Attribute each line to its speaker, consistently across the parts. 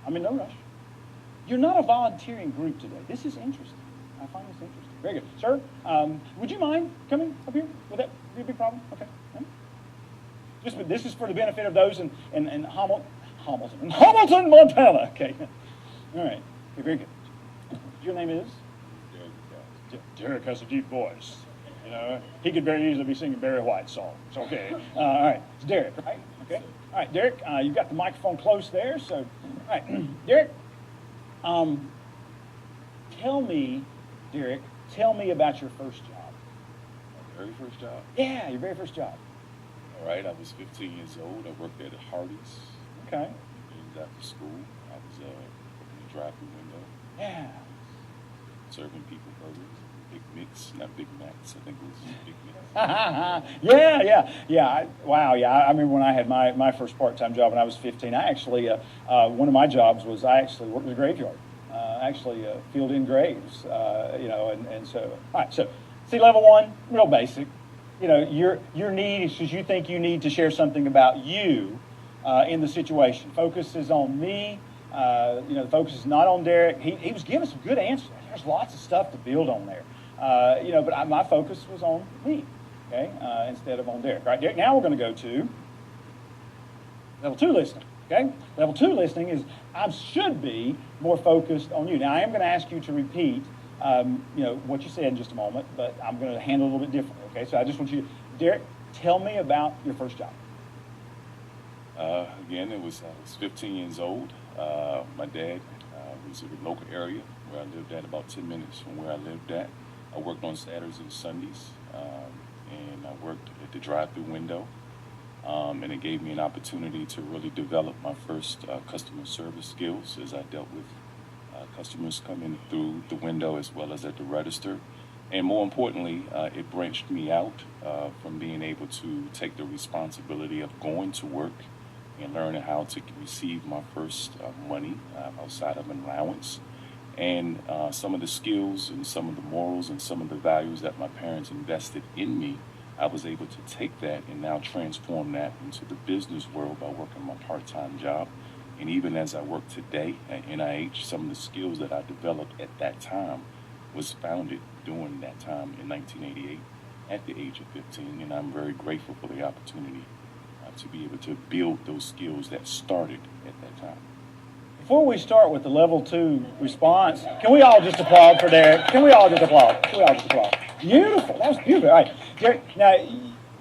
Speaker 1: I'm in no rush. You're not a volunteering group today. This is interesting. I find this interesting. Very good. Sir, would you mind coming up here? Would that be a big problem? Okay. This is for the benefit of those in Hamilton, Montana. Okay. All right. Okay, very good. Your name is? Derek has a deep voice. You know, he could very easily be singing Barry White songs. Okay. All right. It's Derek, right? Okay. All right, Derek, you've got the microphone close there. So, all right. Derek, tell me about your first job.
Speaker 2: My very first job?
Speaker 1: Yeah, your very first job.
Speaker 2: All right, I was 15 years old. I worked at Hardee's.
Speaker 1: Okay.
Speaker 2: And after school, I was in the drive-through window.
Speaker 1: Yeah.
Speaker 2: Serving people burgers. Big Mix, not Big Macs. I think it was Big Mix.
Speaker 1: Yeah. I remember when I had my first part-time job when I was 15. I actually, one of my jobs was I actually worked in a graveyard. Filled in graves, and so, all right, so, see, level one, real basic. You know, your need is because you think you need to share something about you in the situation. Focus is on me. The focus is not on Derek. He was giving some good answers. There's lots of stuff to build on there. But my focus was on me, okay, instead of on Derek. All right, Derek, now we're going to go to level two listening. Okay? Level two listening is I should be more focused on you. Now, I am going to ask you to repeat, what you said in just a moment, but I'm going to handle it a little bit differently. Okay? So I just want you, Derek, tell me about your first job.
Speaker 2: Again, I was 15 years old. My dad was in the local area where I lived at, about 10 minutes from where I lived at. I worked on Saturdays and Sundays, and I worked at the drive-through window. And it gave me an opportunity to really develop my first customer service skills as I dealt with customers coming through the window as well as at the register. And more importantly, it branched me out from being able to take the responsibility of going to work and learning how to receive my first money outside of an allowance. And some of the skills and some of the morals and some of the values that my parents invested in me, I was able to take that and now transform that into the business world by working my part-time job. And even as I work today at NIH, some of the skills that I developed at that time was founded during that time in 1988 at the age of 15. And I'm very grateful for the opportunity to be able to build those skills that started at that time.
Speaker 1: Before we start with the level two response, can we all just applaud for Derek? Can we all just applaud? Beautiful. That was beautiful. All right, Derek, now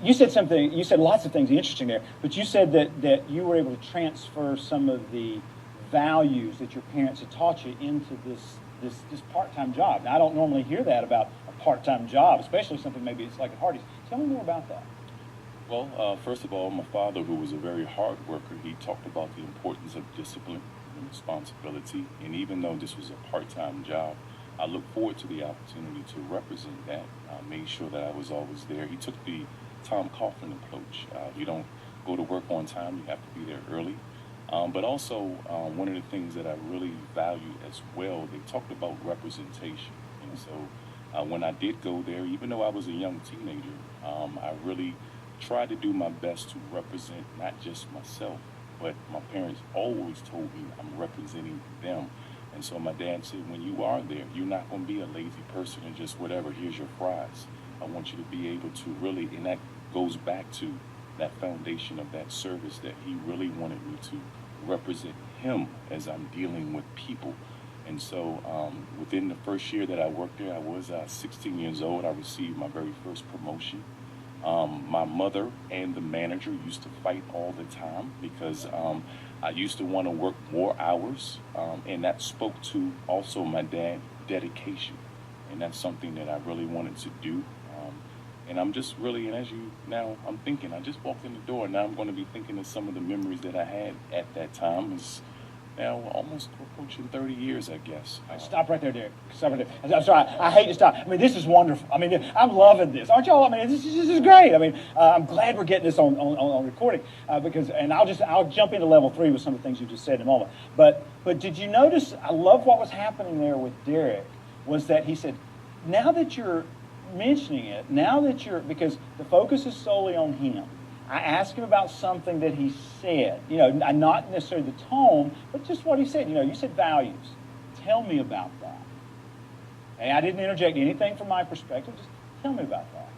Speaker 1: you said lots of things interesting there, but you said that you were able to transfer some of the values that your parents had taught you into this part-time job. Now, I don't normally hear that about a part-time job, especially something maybe it's like at Hardee's. Tell me more about that.
Speaker 2: Well, first of all, my father, who was a very hard worker, he talked about the importance of discipline and responsibility. And even though this was a part-time job, I look forward to the opportunity to represent that. Made sure that I was always there. He took the Tom Coughlin approach. You don't go to work on time, you have to be there early. But also, one of the things that I really value as well, they talked about representation. And so when I did go there, even though I was a young teenager, I really tried to do my best to represent not just myself, but my parents always told me I'm representing them. And so my dad said, when you are there, you're not going to be a lazy person and just whatever, here's your fries. I want you to be able to really, and that goes back to that foundation of that service that he really wanted me to represent him as I'm dealing with people. And so within the first year that I worked there, I was 16 years old. I received my very first promotion. My mother and the manager used to fight all the time because I used to want to work more hours, and that spoke to also my dad's dedication, and that's something that I really wanted to do. And I'm just really, and as you now, I'm thinking, I just walked in the door, now I'm going to be thinking of some of the memories that I had at that time. It's now almost approaching 30 years, I guess.
Speaker 1: Stop right there, Derek. Stop right there. I'm sorry, I hate to stop. I mean, this is wonderful. I mean, I'm loving this. Aren't y'all? I mean, this is great. I mean, I'm glad we're getting this on recording because, and I'll jump into level 3 with some of the things you just said in a moment. But did you notice, I love what was happening there with Derek, was that he said, now that you're mentioning it, because the focus is solely on him, I ask him about something that he said, not necessarily the tone, but just what he said. You said values. Tell me about that. And I didn't interject anything from my perspective. Just tell me about that.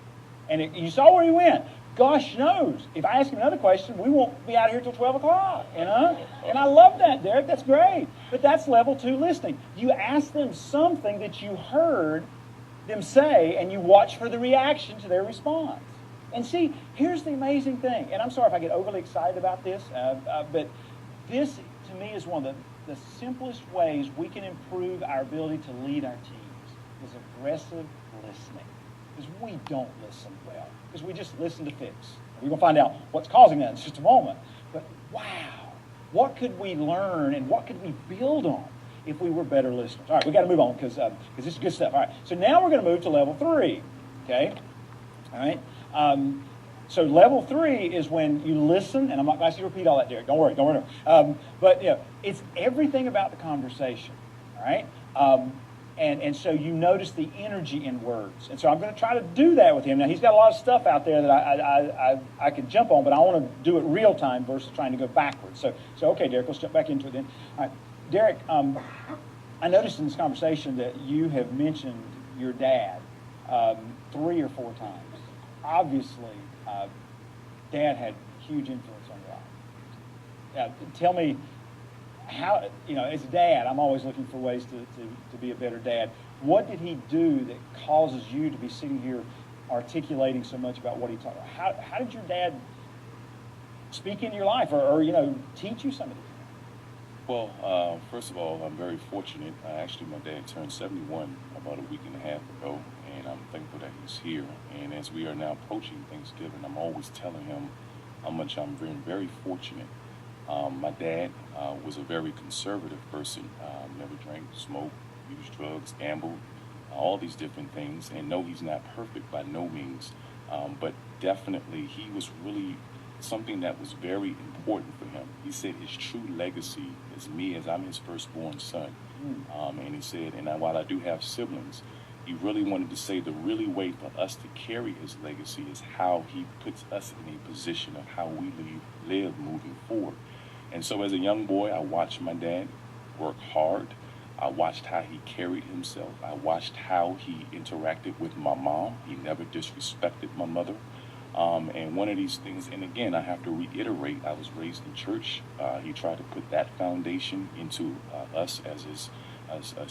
Speaker 1: And you saw where he went. Gosh knows, if I ask him another question, we won't be out here till 12 o'clock, And I love that, Derek. That's great. But that's level 2 listening. You ask them something that you heard them say, and you watch for the reaction to their response. And see, here's the amazing thing. And I'm sorry if I get overly excited about this, but this, to me, is one of the simplest ways we can improve our ability to lead our teams, is aggressive listening. Because we don't listen well. Because we just listen to fix. We're going to find out what's causing that in just a moment. But wow, what could we learn and what could we build on if we were better listeners? All right, we got to move on because this is good stuff. All right, so now we're going to move to level 3. Okay, all right. So level 3 is when you listen, and I'm not going to ask you to repeat all that, Derek. Don't worry. But it's everything about the conversation. All right. And so you notice the energy in words. And so I'm going to try to do that with him. Now, he's got a lot of stuff out there that I could jump on, but I want to do it real time versus trying to go backwards. So okay, Derek, let's jump back into it then. All right, Derek, I noticed in this conversation that you have mentioned your dad 3 or 4 times. Obviously, Dad had huge influence on your life. Tell me, how, as a dad, I'm always looking for ways to be a better dad. What did he do that causes you to be sitting here articulating so much about what he taught? How did your dad speak into your life or teach you some of this?
Speaker 2: Well, first of all, I'm very fortunate. Actually, my dad turned 71 about a week and a half ago, and I'm thankful that he's here. And as we are now approaching Thanksgiving, I'm always telling him how much I'm very, very fortunate. My dad was a very conservative person, never drank, smoked, used drugs, gambled, all these different things. And no, he's not perfect by no means, but definitely he was really something that was very important for him. He said his true legacy is me, as I'm his firstborn son. And he said, and while I do have siblings, he really wanted to say the really way for us to carry his legacy is how he puts us in a position of how we live moving forward. And so as a young boy, I watched my dad work hard. I watched how he carried himself. I watched how he interacted with my mom. He never disrespected my mother. And one of these things, and again, I have to reiterate, I was raised in church. He tried to put that foundation into us as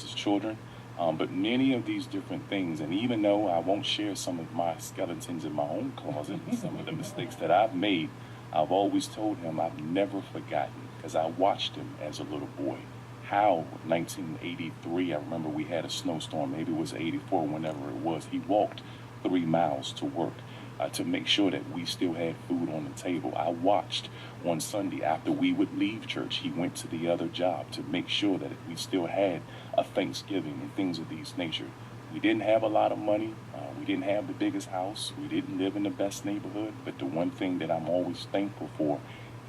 Speaker 2: his children. But many of these different things, and even though I won't share some of my skeletons in my own closet and some of the mistakes that I've made, I've always told him I've never forgotten, because I watched him as a little boy. How 1983, I remember we had a snowstorm, maybe it was 84, whenever it was, he walked 3 miles to work to make sure that we still had food on the table. I watched on Sunday after we would leave church, he went to the other job to make sure that we still had a Thanksgiving and things of these nature. We didn't have a lot of money. We didn't have the biggest house. We didn't live in the best neighborhood. But the one thing that I'm always thankful for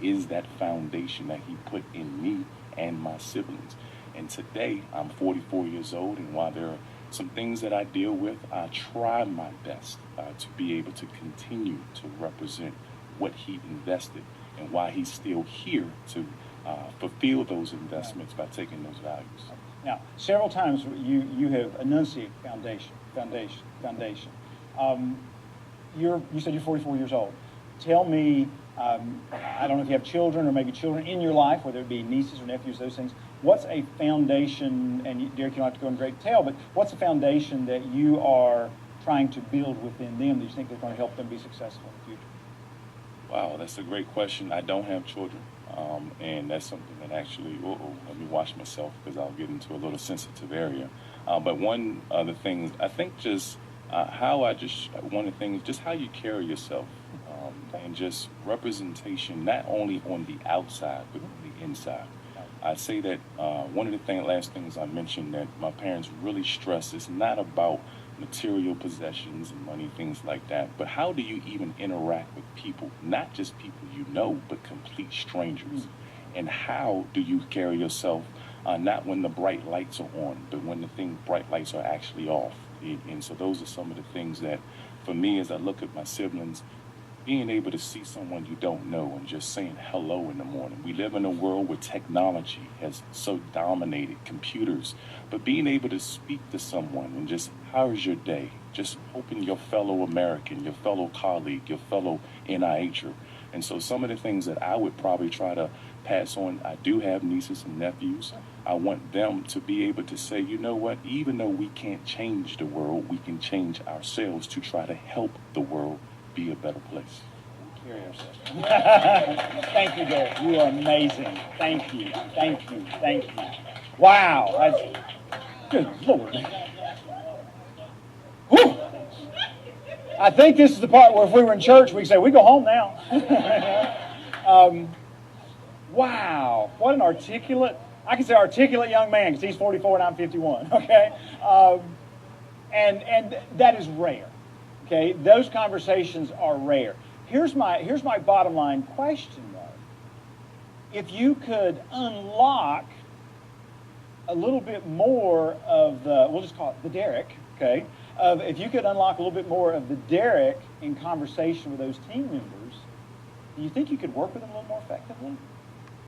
Speaker 2: is that foundation that he put in me and my siblings. And today, I'm 44 years old, and while there are some things that I deal with, I try my best to be able to continue to represent what he invested and why he's still here to fulfill those investments by taking those values.
Speaker 1: Now, several times you have enunciated foundation. You said you're 44 years old. Tell me, I don't know if you have children or maybe children in your life, whether it be nieces or nephews, those things. What's a foundation, and Derek, you don't have to go in great detail, but what's a foundation that you are trying to build within them that you think is going to help them be successful in the future?
Speaker 2: Wow, that's a great question. I don't have children, and that's something that actually, let me watch myself because I'll get into a little sensitive area. But one of the things, I think just one of the things, just how you carry yourself, and just representation, not only on the outside, but on the inside. I'd say that one of the last things I mentioned that my parents really stress is not about material possessions and money, things like that, but how do you even interact with people, not just people you know, but complete strangers? And how do you carry yourself, not when the bright lights are on, but when the bright lights are actually off? And so those are some of the things that, for me, as I look at my siblings, being able to see someone you don't know and just saying hello in the morning. We live in a world where technology has so dominated computers, but being able to speak to someone and just, how is your day? Just hoping your fellow American, your fellow colleague, your fellow NIHer. And so some of the things that I would probably try to pass on, I do have nieces and nephews. I want them to be able to say, you know what, even though we can't change the world, we can change ourselves to try to help the world be a better place.
Speaker 1: Carry ourselves. Thank you, Derek. You are amazing. Thank you. Thank you. Thank you. Wow. Good Lord. Whew. I think this is the part where if we were in church, we'd say, we go home now. Wow. What an articulate, I can say articulate young man because he's 44 and I'm 51. Okay. And that is rare. Okay, those conversations are rare. Here's my bottom line question, though. If you could unlock a little bit more of the, we'll just call it the Derek, okay? If you could unlock a little bit more of the Derek in conversation with those team members, do you think you could work with them a little more effectively?